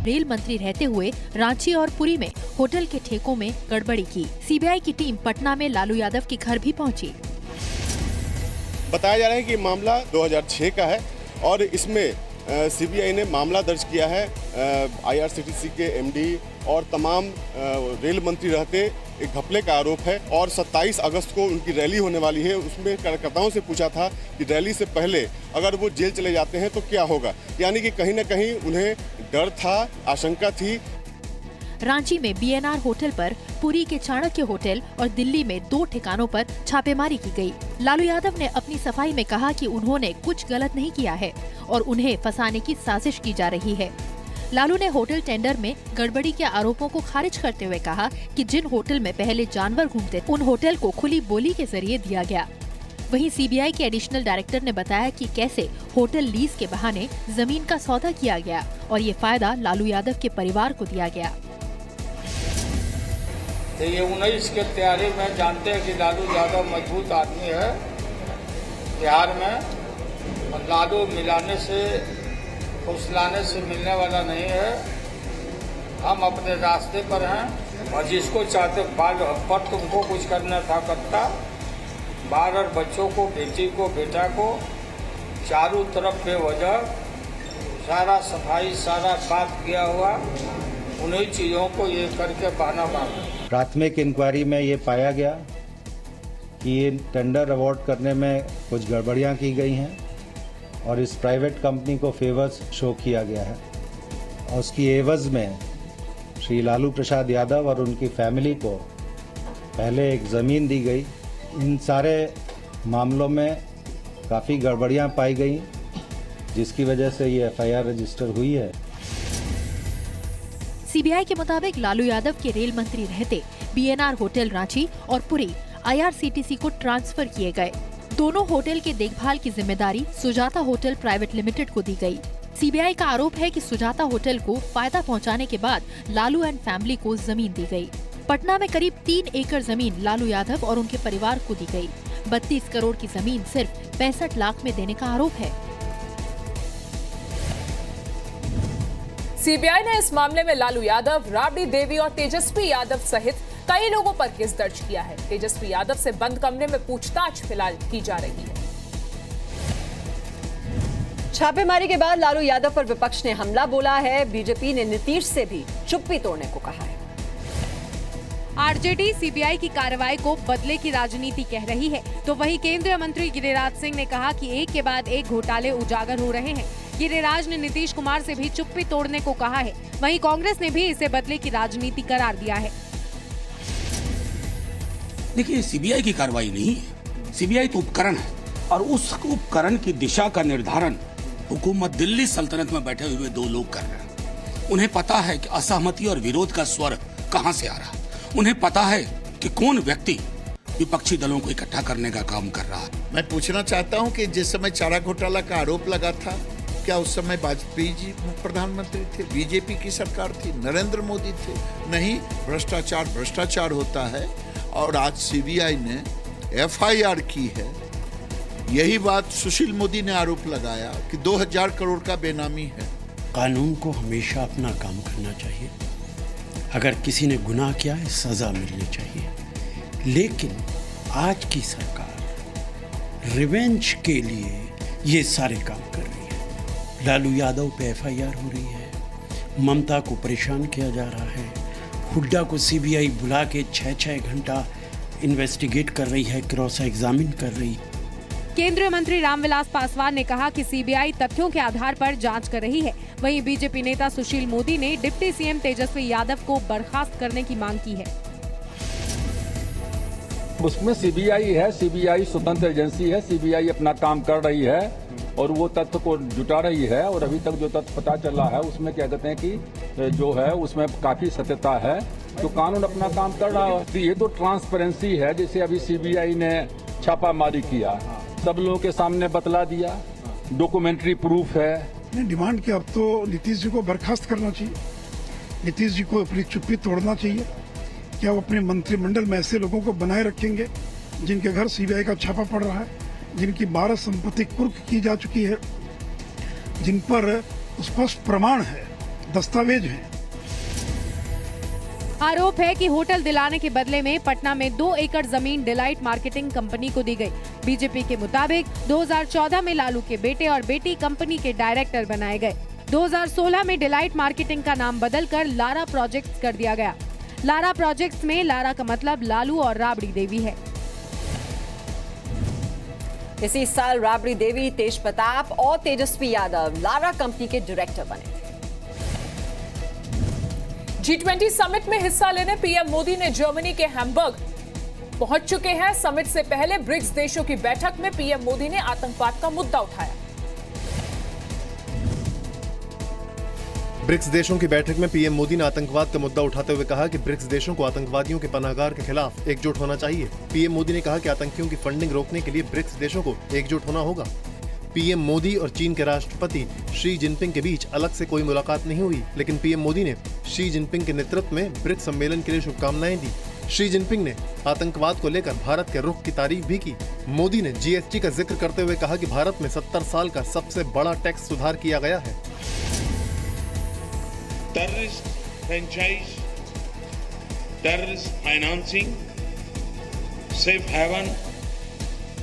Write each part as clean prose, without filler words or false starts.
Rail मंत्री रहते हुए रांची और पुरी में होटल के ठेकों में गड़बड़ी की। सीबीआई की टीम पटना में लालू यादव के घर भी पहुंची। बताया जा रहा है कि मामला 2006 का है और इसमें सीबीआई ने मामला दर्ज किया है। आईआरसीटीसी के एमडी और तमाम रेल मंत्री रहते एक घपले का आरोप है और 27 अगस्त को उनकी रैली होने वाली है। उसमें कार्यकर्ताओं से पूछा था कि रैली से पहले अगर वो जेल चले जाते हैं तो क्या होगा, यानी कि कहीं न कहीं उन्हें डर था, आशंका थी। रांची में बीएनआर होटल पर, पुरी के चाणक्य होटल और दिल्ली में 2 ठिकानों पर छापेमारी की गई। लालू यादव ने अपनी सफाई में कहा कि उन्होंने कुछ गलत नहीं किया है और उन्हें फंसाने की साजिश की जा रही है। लालू ने होटल टेंडर में गड़बड़ी के आरोपों को खारिज करते हुए कहा कि जिन होटल में पहले जानवर घूमते उन होटल को खुली बोली के जरिए दिया गया। वहीं सीबीआई के एडिशनल डायरेक्टर ने बताया कि कैसे होटल लीज के बहाने जमीन का सौदा किया गया और ये फायदा लालू यादव के परिवार को दिया गया। ये 19 के तैयारी में जानते हैं कि लालू यादव मजबूत आदमी है बिहार में, और लालू मिलाने से फुसलाने से मिलने वाला नहीं है। हम अपने रास्ते पर हैं और जिसको चाहते बाल पर तुमको कुछ करना था करता। बाल और बच्चों को, बेटी को, बेटा को चारों तरफ बेवजह सारा सफाई, सारा बात किया हुआ, उन्हीं चीज़ों को ये करके बहाना मांगा। प्राथमिक इंक्वायरी में ये पाया गया कि ये टेंडर अवार्ड करने में कुछ गड़बड़ियां की गई हैं और इस प्राइवेट कंपनी को फेवर्स शो किया गया है और उसकी एवज में श्री लालू प्रसाद यादव और उनकी फैमिली को पहले एक ज़मीन दी गई। इन सारे मामलों में काफ़ी गड़बड़ियां पाई गई जिसकी वजह से ये एफआईआर रजिस्टर हुई है। सीबीआई के मुताबिक लालू यादव के रेल मंत्री रहते बीएनआर होटल रांची और पुरी आईआरसीटीसी को ट्रांसफर किए गए। दोनों होटल के देखभाल की जिम्मेदारी सुजाता होटल प्राइवेट लिमिटेड को दी गई। सीबीआई का आरोप है कि सुजाता होटल को फायदा पहुंचाने के बाद लालू एंड फैमिली को जमीन दी गई। पटना में करीब 3 एकड़ जमीन लालू यादव और उनके परिवार को दी गई। 32 करोड़ की जमीन सिर्फ 65 लाख में देने का आरोप है। सीबीआई ने इस मामले में लालू यादव, राबड़ी देवी और तेजस्वी यादव सहित कई लोगों पर केस दर्ज किया है। तेजस्वी यादव से बंद कमरे में पूछताछ फिलहाल की जा रही है। छापेमारी के बाद लालू यादव पर विपक्ष ने हमला बोला है। बीजेपी ने नीतीश से भी चुप्पी तोड़ने को कहा है। आरजेडी सीबीआई की कार्रवाई को बदले की राजनीति कह रही है, तो वहीं केंद्रीय मंत्री गिरिराज सिंह ने कहा कि एक के बाद एक घोटाले उजागर हो रहे हैं। गिरिराज ने नीतीश कुमार से भी चुप्पी तोड़ने को कहा है। वहीं कांग्रेस ने भी इसे बदले की राजनीति करार दिया है। देखिए, सीबीआई की कार्रवाई नहीं है, सीबीआई तो उपकरण है और उस उपकरण की दिशा का निर्धारण हुकूमत दिल्ली सल्तनत में बैठे हुए 2 लोग कर रहे हैं। उन्हें पता है कि असहमति और विरोध का स्वर कहां से आ रहा है। उन्हें पता है कि कौन व्यक्ति विपक्षी दलों को इकट्ठा करने का काम कर रहा है। मैं पूछना चाहता हूं कि जिस समय चारा घोटाला का आरोप लगा था, क्या उस समय वाजपेयी जी प्रधानमंत्री थे, बीजेपी की सरकार थी, नरेंद्र मोदी थे? नहीं, भ्रष्टाचार भ्रष्टाचार होता है और आज सीबीआई ने एफआईआर की है। यही बात सुशील मोदी ने आरोप लगाया कि 2000 करोड़ का बेनामी है। कानून को हमेशा अपना काम करना चाहिए। अगर किसी ने गुनाह किया है, सजा मिलनी चाहिए। लेकिन आज की सरकार रिवेंज के लिए ये सारे काम कर रही है। लालू यादव पे एफआईआर हो रही है, ममता को परेशान किया जा रहा है, हुड्डा को सीबीआई बुला के 6-6 घंटा इन्वेस्टिगेट कर रही है, क्रॉस एग्जामिन कर रही है। केंद्रीय मंत्री रामविलास पासवान ने कहा कि सीबीआई तथ्यों के आधार पर जांच कर रही है। वहीं बीजेपी नेता सुशील मोदी ने डिप्टी सीएम तेजस्वी यादव को बर्खास्त करने की मांग की है। उसमें सीबीआई है, सीबीआई स्वतंत्र एजेंसी है, सीबीआई अपना काम कर रही है और वो तथ्य को जुटा रही है। और अभी तक जो तथ्य पता चला है उसमें क्या कहते हैं कि जो है उसमें काफी सत्यता है, तो कानून अपना काम कर रहा है। तो ये तो ट्रांसपेरेंसी है। जैसे अभी सीबीआई ने छापामारी किया, सब लोगों के सामने बतला दिया, डॉक्यूमेंट्री प्रूफ है। डिमांड की अब तो नीतीश जी को बर्खास्त करना चाहिए, नीतीश जी को अपनी चुप्पी तोड़ना चाहिए। क्या वो अपने मंत्रिमंडल में ऐसे लोगों को बनाए रखेंगे जिनके घर सीबीआई का छापा पड़ रहा है, जिनकी 12 संपत्ति कुर्क की जा चुकी है, जिन पर स्पष्ट प्रमाण है दस्तावेज हैं। आरोप है कि होटल दिलाने के बदले में पटना में 2 एकड़ जमीन डिलाइट मार्केटिंग कंपनी को दी गई। बीजेपी के मुताबिक 2014 में लालू के बेटे और बेटी कंपनी के डायरेक्टर बनाए गए। 2016 में डिलाइट मार्केटिंग का नाम बदलकर लारा प्रोजेक्ट्स कर दिया गया। लारा प्रोजेक्ट्स में लारा का मतलब लालू और राबड़ी देवी है। इसी साल राबड़ी देवी, तेज प्रताप और तेजस्वी यादव लारा कंपनी के डायरेक्टर बने। G20 समिट में हिस्सा लेने पीएम मोदी ने जर्मनी के हैम्बर्ग पहुंच चुके हैं। समिट से पहले ब्रिक्स देशों की बैठक में पीएम मोदी ने आतंकवाद का मुद्दा उठाया। ब्रिक्स देशों की बैठक में पीएम मोदी ने आतंकवाद का मुद्दा उठाते हुए कहा कि ब्रिक्स देशों को आतंकवादियों के पनाहगार के खिलाफ एकजुट होना चाहिए। पीएम मोदी ने कहा कि आतंकियों की फंडिंग रोकने के लिए ब्रिक्स देशों को एकजुट होना होगा। पीएम मोदी और चीन के राष्ट्रपति शी जिनपिंग के बीच अलग से कोई मुलाकात नहीं हुई, लेकिन पीएम मोदी ने शी जिनपिंग के नेतृत्व में ब्रिक्स सम्मेलन के लिए शुभकामनाएं दी। शी जिनपिंग ने आतंकवाद को लेकर भारत के रुख की तारीफ भी की। मोदी ने जीएसटी का जिक्र करते हुए कहा कि भारत में 70 साल का सबसे बड़ा टैक्स सुधार किया गया है। Terrorist franchise, terrorist financing, safe haven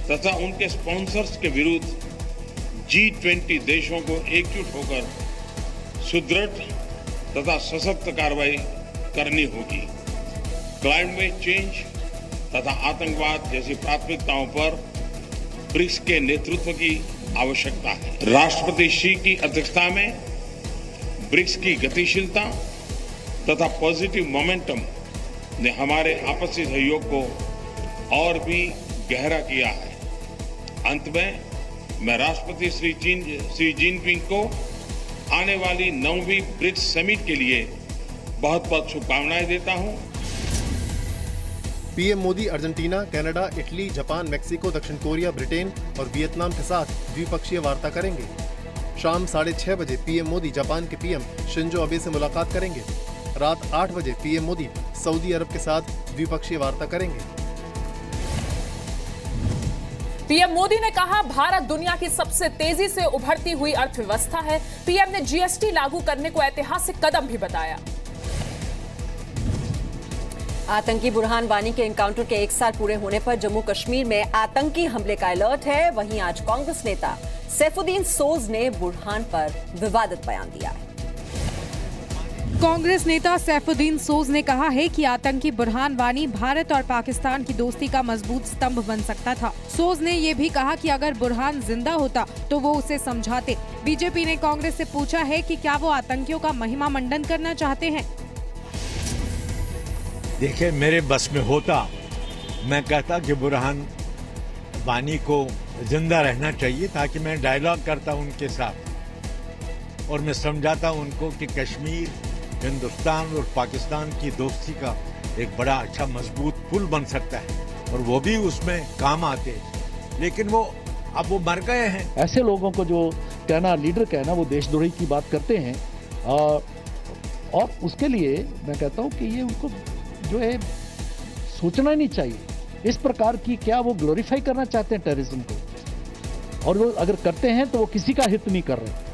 तथा उनके स्पॉन्सर्स के विरुद्ध G20 देशों को एकजुट होकर सुदृढ़ तथा सशक्त कार्रवाई करनी होगी। क्लाइमेट चेंज तथा आतंकवाद जैसी प्राथमिकताओं पर ब्रिक्स के नेतृत्व की आवश्यकता है। राष्ट्रपति शी की अध्यक्षता में ब्रिक्स की गतिशीलता तथा पॉजिटिव मोमेंटम ने हमारे आपसी सहयोग को और भी गहरा किया है। अंत में मैं राष्ट्रपति श्री जिनपिंग को आने वाली 9वीं ब्रिक्स समिट के लिए बहुत बहुत शुभकामनाएं देता हूं। PM Modi Argentina, Canada, Italy, Japan, Mexico, दक्षिण कोरिया, ब्रिटेन और वियतनाम के साथ द्विपक्षीय वार्ता करेंगे। शाम 6:30 बजे पीएम मोदी जापान के पीएम शिंजो अबे से मुलाकात करेंगे। रात 8 बजे पीएम मोदी सऊदी अरब के साथ द्विपक्षीय वार्ता करेंगे। पीएम मोदी ने कहा, भारत दुनिया की सबसे तेजी से उभरती हुई अर्थव्यवस्था है। पीएम ने जीएसटी लागू करने को ऐतिहासिक कदम भी बताया। आतंकी बुरहान वानी के एनकाउंटर के 1 साल पूरे होने पर जम्मू कश्मीर में आतंकी हमले का अलर्ट है। वहीं आज कांग्रेस नेता सैफुद्दीन सोज ने बुरहान पर विवादित बयान दिया है। कांग्रेस नेता सैफुद्दीन सोज ने कहा है कि आतंकी बुरहान वानी भारत और पाकिस्तान की दोस्ती का मजबूत स्तंभ बन सकता था। सोज ने ये भी कहा कि अगर बुरहान जिंदा होता तो वो उसे समझाते। बीजेपी ने कांग्रेस से पूछा है कि क्या वो आतंकियों का महिमा मंडन करना चाहते हैं। देखिए, मेरे बस में होता मैं कहता कि बुरहान वानी को जिंदा रहना चाहिए, ताकि मैं डायलॉग करता उनके साथ और मैं समझाता उनको कि कश्मीर हिंदुस्तान और पाकिस्तान की दोस्ती का एक बड़ा अच्छा मजबूत पुल बन सकता है और वो भी उसमें काम आते। लेकिन अब वो मर गए हैं। ऐसे लोगों को जो कहना, लीडर कहना, वो देशद्रोही की बात करते हैं और उसके लिए मैं कहता हूँ कि ये उनको जो है सोचना ही नहीं चाहिए। इस प्रकार की क्या वो ग्लोरीफाई करना चाहते हैं टेररिज्म को, और वो अगर करते हैं तो वो किसी का हित नहीं कर रहे।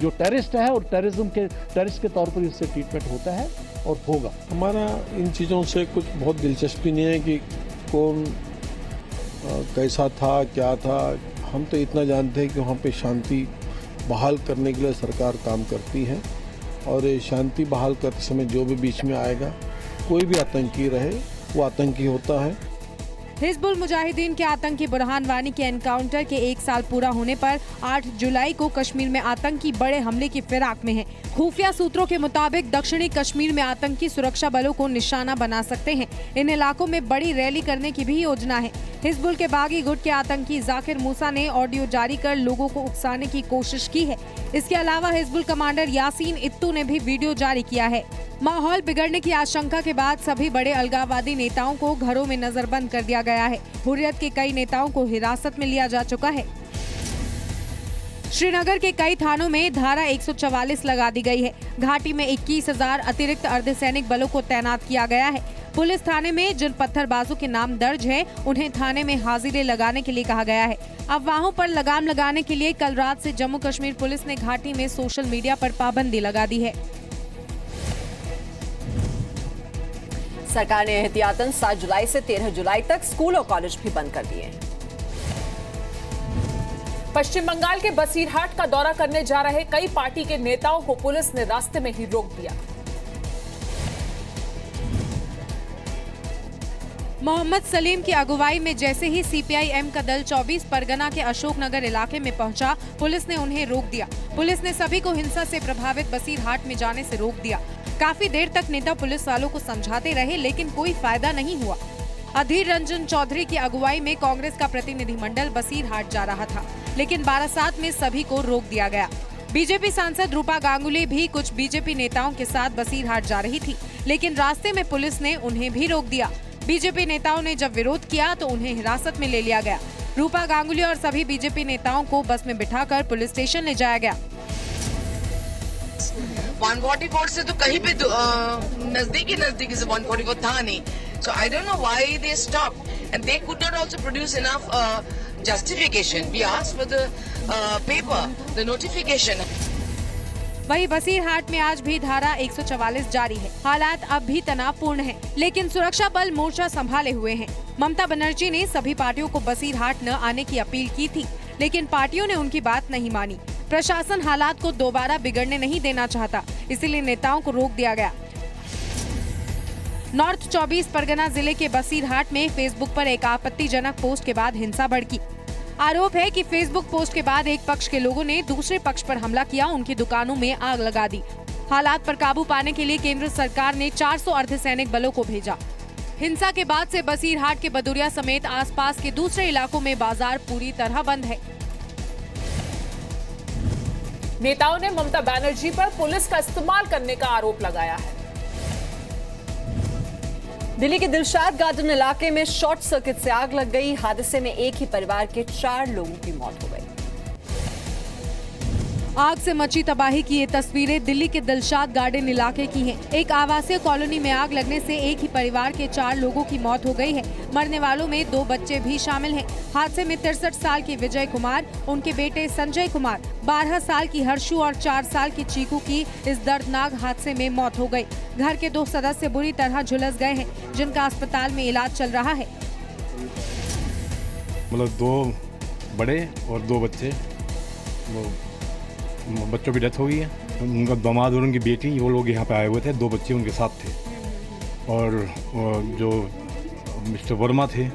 जो टेररिस्ट है और टेररिस्ट के तौर पर इससे ट्रीटमेंट होता है और होगा। हमारा इन चीज़ों से कुछ बहुत दिलचस्पी नहीं है कि कौन कैसा था, क्या था। हम तो इतना जानते हैं कि वहाँ पे शांति बहाल करने के लिए सरकार काम करती है, और ये शांति बहाल करते समय जो भी बीच में आएगा, कोई भी आतंकी रहे, वो आतंकी होता है। हिजबुल मुजाहिदीन के आतंकी बुरहान वानी के एनकाउंटर के 1 साल पूरा होने पर 8 जुलाई को कश्मीर में आतंकी बड़े हमले की फिराक में हैं। खुफिया सूत्रों के मुताबिक दक्षिणी कश्मीर में आतंकी सुरक्षा बलों को निशाना बना सकते हैं। इन इलाकों में बड़ी रैली करने की भी योजना है। हिजबुल के बागी गुट के आतंकी जाकिर मूसा ने ऑडियो जारी कर लोगों को उकसाने की कोशिश की है। इसके अलावा हिजबुल कमांडर यासीन इत्तू ने भी वीडियो जारी किया है। माहौल बिगड़ने की आशंका के बाद सभी बड़े अलगाववादी नेताओं को घरों में नजरबंद कर दिया गया है। हुर्रियत के कई नेताओं को हिरासत में लिया जा चुका है। श्रीनगर के कई थानों में धारा 144 लगा दी गई है। घाटी में 21,000 अतिरिक्त अर्धसैनिक बलों को तैनात किया गया है। पुलिस थाने में जिन पत्थरबाजों के नाम दर्ज हैं, उन्हें थाने में हाजिरी लगाने के लिए कहा गया है। अफवाहों पर लगाम लगाने के लिए कल रात से जम्मू कश्मीर पुलिस ने घाटी में सोशल मीडिया पर पाबंदी लगा दी है। सरकार ने एहतियातन 7 जुलाई से 13 जुलाई तक स्कूल और कॉलेज भी बंद कर दिए हैं। पश्चिम बंगाल के बसीरहाट का दौरा करने जा रहे कई पार्टी के नेताओं को पुलिस ने रास्ते में ही रोक दिया। मोहम्मद सलीम की अगुवाई में जैसे ही सीपीआई-एम का दल 24 परगना के अशोकनगर इलाके में पहुंचा, पुलिस ने उन्हें रोक दिया। पुलिस ने सभी को हिंसा से प्रभावित बसीरहाट में जाने से रोक दिया। काफी देर तक नेता पुलिस वालों को समझाते रहे, लेकिन कोई फायदा नहीं हुआ। अधीर रंजन चौधरी की अगुवाई में कांग्रेस का प्रतिनिधिमंडल बसीरहाट जा रहा था, लेकिन बारासात में सभी को रोक दिया गया। बीजेपी सांसद रूपा गांगुली भी कुछ बीजेपी नेताओं के साथ बसीरहाट जा रही थी, लेकिन रास्ते में पुलिस ने उन्हें भी रोक दिया। बीजेपी नेताओं ने जब विरोध किया तो उन्हें हिरासत में ले लिया गया। रूपा गांगुली और सभी बीजेपी नेताओं को बस में बिठाकर पुलिस स्टेशन ले जाया गया। 144 से तो कहीं पे नजदीकी से 144 था नहीं। So I don't know why they stopped, and they could not also produce enough justification. We asked for the paper, the notification. वही बसीरहाट में आज भी धारा 144 जारी है। हालात अब भी तनावपूर्ण हैं, लेकिन सुरक्षा बल मोर्चा संभाले हुए हैं। ममता बनर्जी ने सभी पार्टियों को बसीरहाट न आने की अपील की थी, लेकिन पार्टियों ने उनकी बात नहीं मानी। प्रशासन हालात को दोबारा बिगड़ने नहीं देना चाहता, इसीलिए नेताओं को रोक दिया गया। नॉर्थ 24 परगना जिले के बसीरहाट में फेसबुक पर एक आपत्तिजनक पोस्ट के बाद हिंसा भड़की। आरोप है कि फेसबुक पोस्ट के बाद एक पक्ष के लोगों ने दूसरे पक्ष पर हमला किया, उनकी दुकानों में आग लगा दी। हालात पर काबू पाने के लिए केंद्र सरकार ने 400 अर्धसैनिक बलों को भेजा। हिंसा के बाद से बसीरहाट के बदुरिया समेत आसपास के दूसरे इलाकों में बाजार पूरी तरह बंद है। नेताओं ने ममता बनर्जी पर पुलिस का इस्तेमाल करने का आरोप लगाया है। दिल्ली के दिलशाद गार्डन इलाके में शॉर्ट सर्किट से आग लग गई। हादसे में एक ही परिवार के 4 लोगों की मौत हो गई। आग से मची तबाही की ये तस्वीरें दिल्ली के दिलशाद गार्डन इलाके की हैं। एक आवासीय कॉलोनी में आग लगने से एक ही परिवार के 4 लोगों की मौत हो गई है। मरने वालों में 2 बच्चे भी शामिल हैं। हादसे में 63 साल के विजय कुमार, उनके बेटे संजय कुमार, 12 साल की हर्षु और 4 साल की चीकू की इस दर्दनाक हादसे में मौत हो गई। घर के 2 सदस्य बुरी तरह झुलस गए हैं, जिनका अस्पताल में इलाज चल रहा है। मतलब 2 बड़े और 2 बच्चे, बच्चों की डेथ हो गई है। उनका दामाद और उनकी बेटी, वो लोग यहाँ पे आए हुए थे, 2 बच्चे उनके साथ थे। और जो मिस्टर वर्मा थे,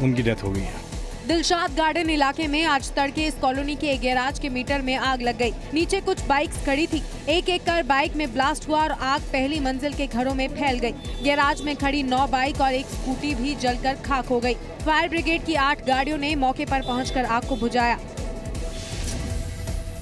उनकी डेथ हो गई है। दिलशाद गार्डन इलाके में आज तड़के इस कॉलोनी के एक गैराज के मीटर में आग लग गई। नीचे कुछ बाइक्स खड़ी थी। एक एक कर बाइक में ब्लास्ट हुआ और आग पहली मंजिल के घरों में फैल गई। गैराज में खड़ी 9 बाइक और एक स्कूटी भी जलकर खाक हो गई। फायर ब्रिगेड की 8 गाड़ियों ने मौके पर पहुंचकर आग को बुझाया।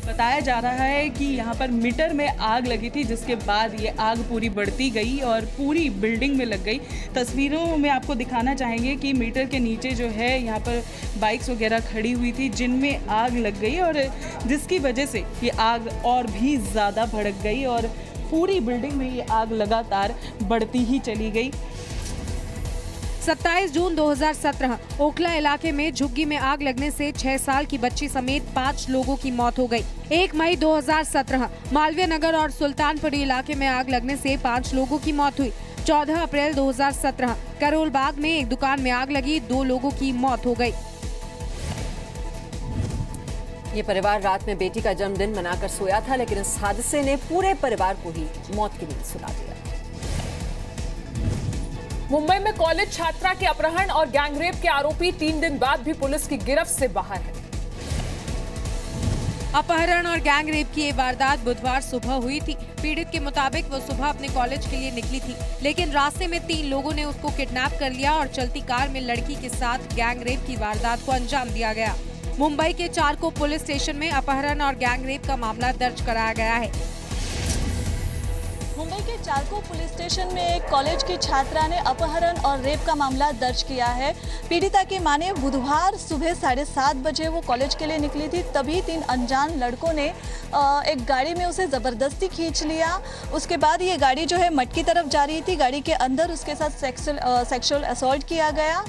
बताया जा रहा है कि यहाँ पर मीटर में आग लगी थी, जिसके बाद ये आग पूरी बढ़ती गई और पूरी बिल्डिंग में लग गई। तस्वीरों में आपको दिखाना चाहेंगे कि मीटर के नीचे जो है यहाँ पर बाइक्स वगैरह खड़ी हुई थी, जिनमें आग लग गई और जिसकी वजह से ये आग और भी ज़्यादा भड़क गई और पूरी बिल्डिंग में ये आग लगातार बढ़ती ही चली गई। 27 जून 2017 ओखला इलाके में झुग्गी में आग लगने से 6 साल की बच्ची समेत 5 लोगों की मौत हो गई। 1 मई 2017 मालवीय नगर और सुल्तानपुरी इलाके में आग लगने से 5 लोगों की मौत हुई। 14 अप्रैल 2017 करोल बाग में एक दुकान में आग लगी, 2 लोगों की मौत हो गई। ये परिवार रात में बेटी का जन्मदिन मनाकर सोया था, लेकिन इस हादसे ने पूरे परिवार को ही मौत की नींद सुला दिया। मुंबई में कॉलेज छात्रा के अपहरण और गैंगरेप के आरोपी 3 दिन बाद भी पुलिस की गिरफ्त से बाहर है। अपहरण और गैंगरेप की ये वारदात बुधवार सुबह हुई थी। पीड़ित के मुताबिक वो सुबह अपने कॉलेज के लिए निकली थी, लेकिन रास्ते में 3 लोगों ने उसको किडनैप कर लिया और चलती कार में लड़की के साथ गैंगरेप की वारदात को अंजाम दिया गया। मुंबई के चारकोप पुलिस स्टेशन में अपहरण और गैंगरेप का मामला दर्ज कराया गया है। मुंबई के चारकोप पुलिस स्टेशन में एक कॉलेज की छात्रा ने अपहरण और रेप का मामला दर्ज किया है। पीड़िता की माने बुधवार सुबह 7:30 बजे वो कॉलेज के लिए निकली थी, तभी 3 अनजान लड़कों ने एक गाड़ी में उसे ज़बरदस्ती खींच लिया। उसके बाद ये गाड़ी जो है मठ की तरफ जा रही थी। गाड़ी के अंदर उसके साथ सेक्सुअल असॉल्ट किया गया।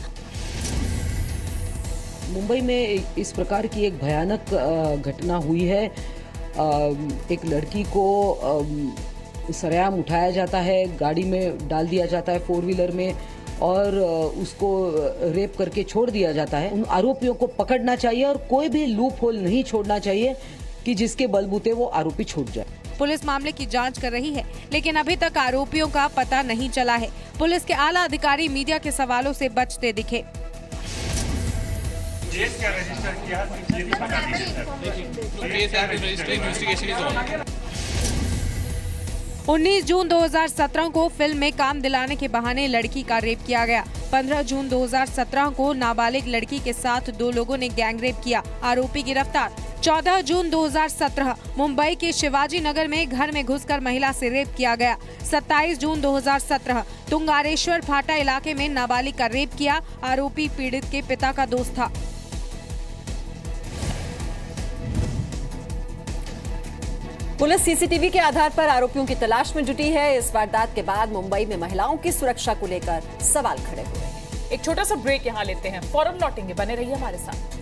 मुंबई में इस प्रकार की एक भयानक घटना हुई है। एक लड़की को सरेआम उठाया जाता है, गाड़ी में डाल दिया जाता है 4 व्हीलर में और उसको रेप करके छोड़ दिया जाता है। उन आरोपियों को पकड़ना चाहिए और कोई भी लूप होल नहीं छोड़ना चाहिए कि जिसके बलबूते वो आरोपी छूट जाए। पुलिस मामले की जांच कर रही है, लेकिन अभी तक आरोपियों का पता नहीं चला है। पुलिस के आला अधिकारी मीडिया के सवालों से बचते दिखे। केस क्या रजिस्टर किया? ये भी बता दीजिए सर। केस है रजिस्टर, इन्वेस्टिगेशन इज ऑन। 19 जून 2017 को फिल्म में काम दिलाने के बहाने लड़की का रेप किया गया। 15 जून 2017 को नाबालिग लड़की के साथ 2 लोगों ने गैंगरेप किया, आरोपी गिरफ्तार। 14 जून 2017 मुंबई के शिवाजी नगर में घर में घुसकर महिला से रेप किया गया। 27 जून 2017 तुंगारेश्वर फाटा इलाके में नाबालिग का रेप किया, आरोपी पीड़ित के पिता का दोस्त था। पुलिस सीसीटीवी के आधार पर आरोपियों की तलाश में जुटी है। इस वारदात के बाद मुंबई में महिलाओं की सुरक्षा को लेकर सवाल खड़े हुए हैं। एक छोटा सा ब्रेक यहाँ लेते हैं, फौरन लौटेंगे, बने रहिए हमारे साथ।